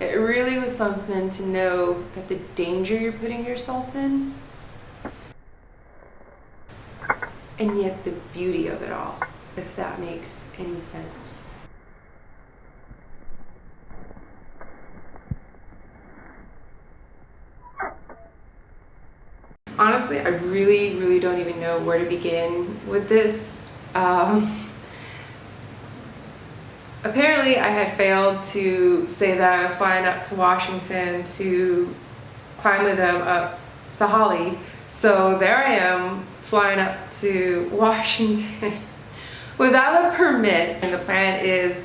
It really was something to know that the danger you're putting yourself in, and yet the beauty of it all, if that makes any sense. Honestly, I really don't even know where to begin with this. Apparently I had failed to say that I was flying up to Washington to climb with them up Sahale. So there I am flying up to Washington without a permit. And the plan is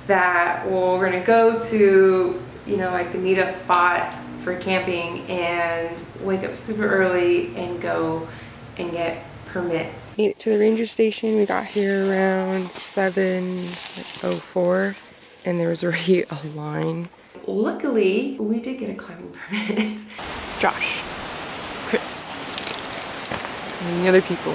that, well, we're gonna go to, you know, like the meetup spot for camping and wake up super early and go and get permits. Made it to the ranger station. We got here around 7:04 and there was already a line. Luckily, we did get a climbing permit. Josh, Chris, and the other people.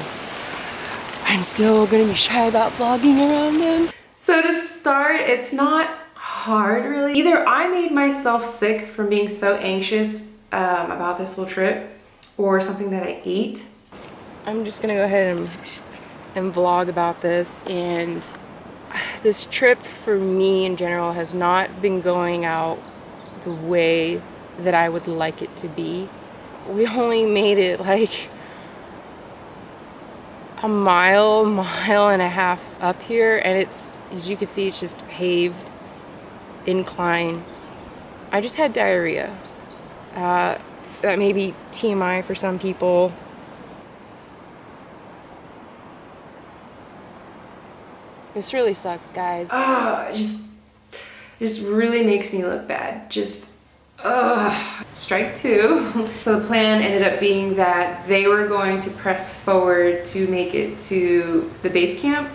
I'm still gonna be shy about vlogging around them. So to start, it's not hard really. Either I made myself sick from being so anxious about this whole trip, or something that I ate. I'm just gonna go ahead and vlog about this. And this trip for me in general has not been going out the way that I would like it to be. We only made it like a mile and a half up here, and it's, as you can see, it's just paved incline. I just had diarrhea. That may be TMI for some people. This really sucks, guys. It just really makes me look bad. Strike two. So the plan ended up being that they were going to press forward to make it to the base camp.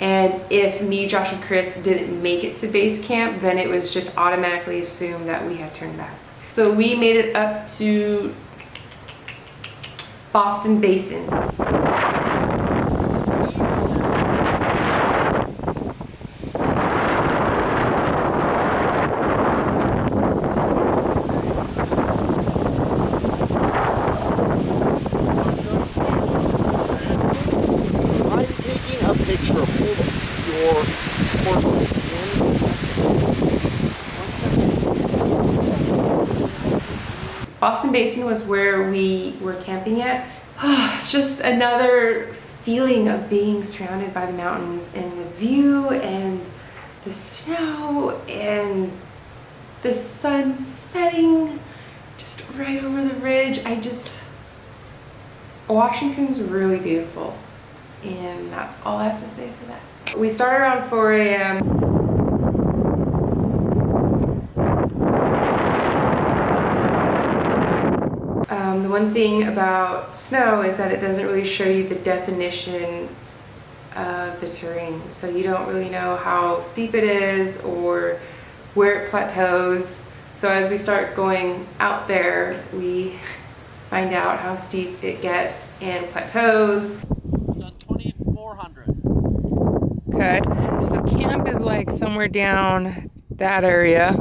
And if me, Josh, and Chris didn't make it to base camp, then it was just automatically assumed that we had turned back. So we made it up to Boston Basin. Boston Basin was where we were camping at. It's just another feeling of being surrounded by the mountains and the view and the snow and the sun setting just right over the ridge. Washington's really beautiful, and that's all I have to say for that. We started around 4 a.m. The one thing about snow is that it doesn't really show you the definition of the terrain. So you don't really know how steep it is or where it plateaus. So as we start going out there, we find out how steep it gets and plateaus. 2,400. Okay, so camp is like somewhere down that area.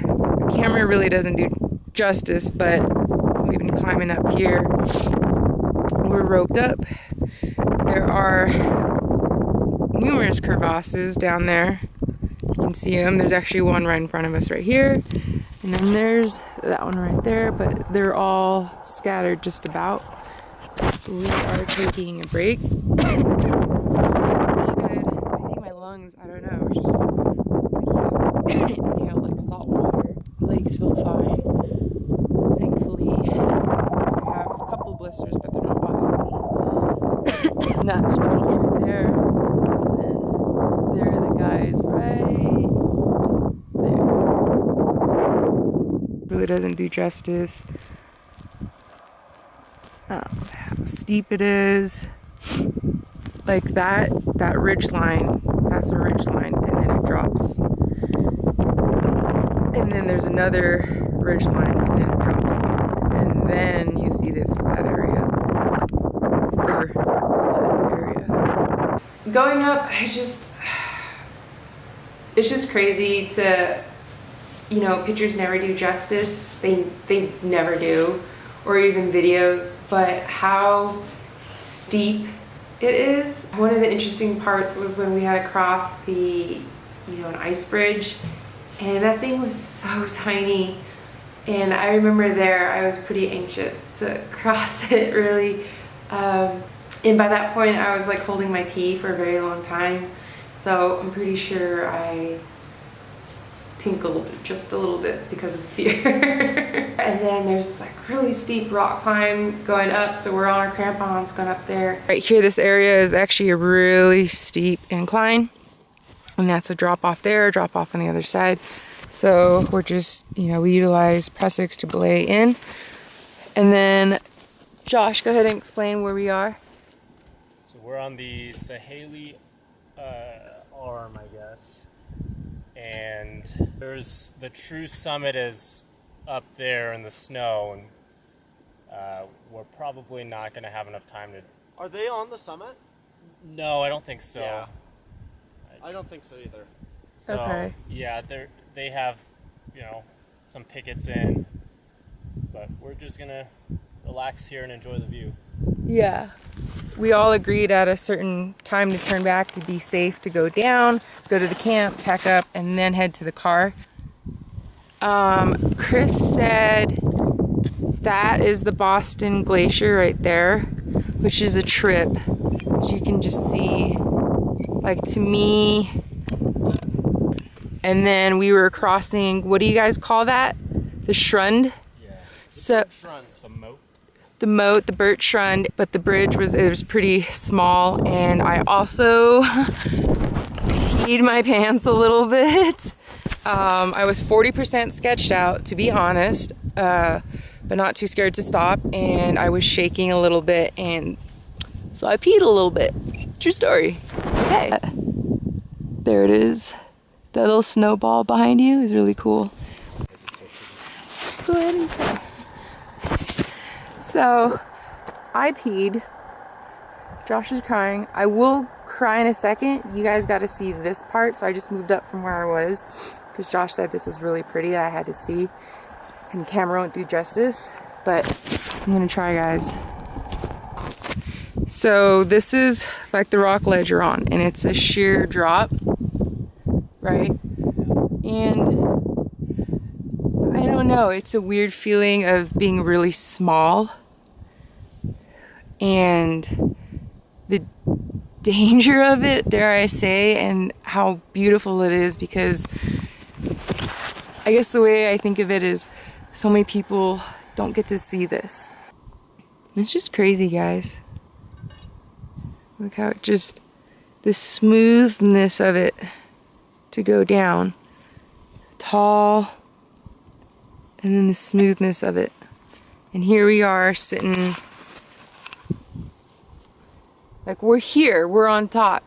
The camera really doesn't do justice, but we've been climbing up here. We're roped up. There are numerous crevasses down there. You can see them. There's actually one right in front of us right here. And then there's that one right there, but they're all scattered just about. We are taking a break. Really good. I think my lungs, I don't know, it's just like you inhale like salt water. The legs feel fine. Thankfully, I have a couple of blisters, but they're not bothering me. And that's Josh right there. And then there are the guys right there. Really doesn't do justice. How steep it is. Like that ridge line, that's a ridge line, and then it drops. And then there's another ridge line, and then it drops again. And then you see this flat area. Going up, it's just crazy to you know, pictures never do justice. They never do, or even videos, but how steep it is. One of the interesting parts was when we had to cross the, you know, an ice bridge, and that thing was so tiny. And I remember there, I was pretty anxious to cross it, really. And by that point, I was like holding my pee for a very long time. So I'm pretty sure I tinkled just a little bit because of fear. And then there's this like really steep rock climb going up. So we're on our crampons going up there. Right here, this area is actually a really steep incline. And that's a drop off there, drop off on the other side. So we're just, you know, we utilize press-x to belay in. And then Josh, go ahead and explain where we are. So we're on the Sahale arm, I guess. And there's the true summit is up there in the snow, and we're probably not going to have enough time to... Are they on the summit? No, I don't think so. Yeah. I don't think so either. So, Okay. yeah, they have, you know, some pickets in, but we're just going to relax here and enjoy the view. Yeah. We all agreed at a certain time to turn back to be safe, to go down, go to the camp, pack up, and then head to the car. Chris said that is the Boston Glacier right there, which is a trip. As you can just see, like, to me. And then we were crossing, what do you guys call that? The Schrund? Yeah. So The moat. the moat, the birch Schrund, but the bridge was pretty small, and I also peed my pants a little bit. I was 40% sketched out, to be honest, but not too scared to stop, and I was shaking a little bit, and so I peed a little bit. True story. Okay. There it is. That little snowball behind you is really cool. Go ahead and try. So, I peed. Josh is crying. I will cry in a second. You guys got to see this part, so I just moved up from where I was because Josh said this was really pretty that I had to see, and the camera won't do justice, but I'm gonna try, guys. So this is like the rock ledge you're on, and it's a sheer drop, right? And I don't know, it's a weird feeling of being really small, and the danger of it, dare I say, and how beautiful it is, because I guess the way I think of it is so many people don't get to see this. It's just crazy, guys. Look how it just, the smoothness of it to go down. Tall, and then the smoothness of it. And here we are sitting, like, we're here, we're on top.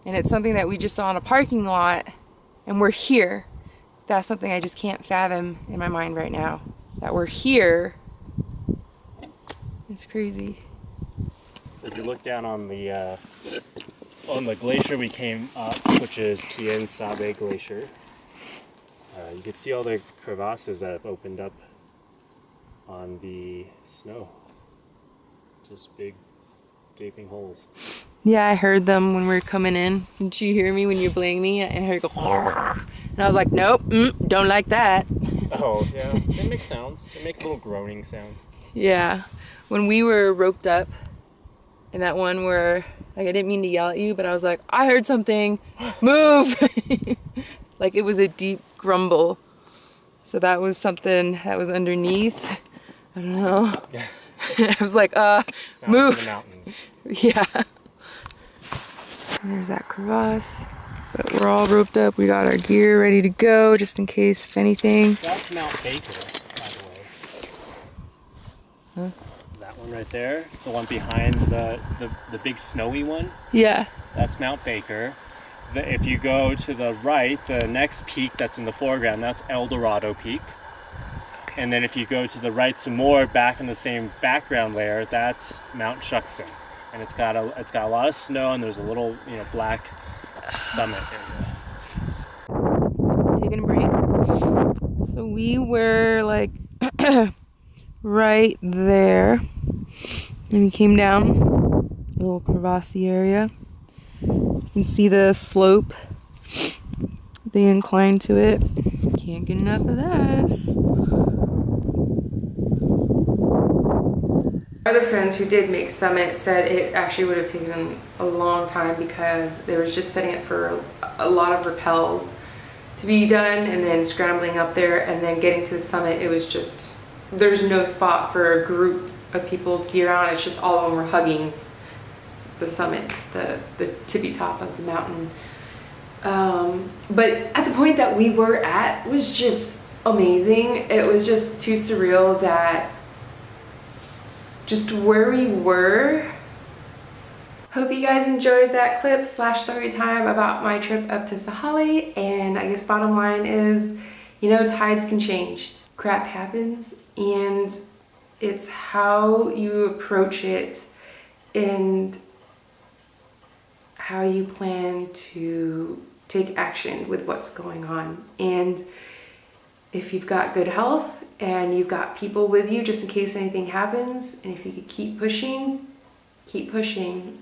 And it's something that we just saw in a parking lot, and we're here. That's something I just can't fathom in my mind right now. That we're here. It's crazy. So if you look down on the glacier we came up, which is Sahale Glacier, you can see all the crevasses that have opened up on the snow. Just big gaping holes. Yeah, I heard them when we were coming in. Didn't you hear me when you blaying me? And I heard it go, and I was like, nope, don't like that. Oh, yeah. They make sounds. They make little groaning sounds. Yeah. When we were roped up, and that one where, like, I didn't mean to yell at you, but I was like, I heard something, move! Like, it was a deep grumble. So that was something that was underneath. I don't know. Yeah. I was like, Sounds move! of the mountains. Yeah. And there's that crevasse. But we're all roped up. We got our gear ready to go, just in case if anything. That's Mount Baker, by the way. Huh? That one right there, the one behind the big snowy one. Yeah. That's Mount Baker. If you go to the right, the next peak that's in the foreground, that's El Dorado Peak. Okay. And then if you go to the right some more, back in the same background layer, that's Mount Shuksan. And it's got a lot of snow, and there's a little, black summit area. Taking a break. So we were like right there, and we came down a little crevassey area. You can see the slope, the incline to it. Can't get enough of this. Other friends who did make Summit said it actually would have taken a long time because they was just setting up for a lot of rappels to be done, and then scrambling up there, and then getting to the summit. It was just, there's no spot for a group of people to be around. It's just all of them were hugging the summit, the tippy top of the mountain. But at the point that we were at was just amazing. It was just too surreal that just where we were. Hope you guys enjoyed that clip / story time about my trip up to Sahale. And I guess bottom line is, you know, tides can change. Crap happens, and it's how you approach it and how you plan to take action with what's going on. And if you've got good health and you've got people with you just in case anything happens, and if you could keep pushing,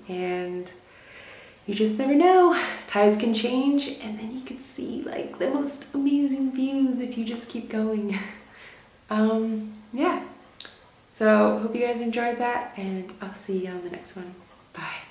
and you just never know. Tides can change, and then you could see like the most amazing views if you just keep going. Yeah. So hope you guys enjoyed that, and I'll see you on the next one. Bye.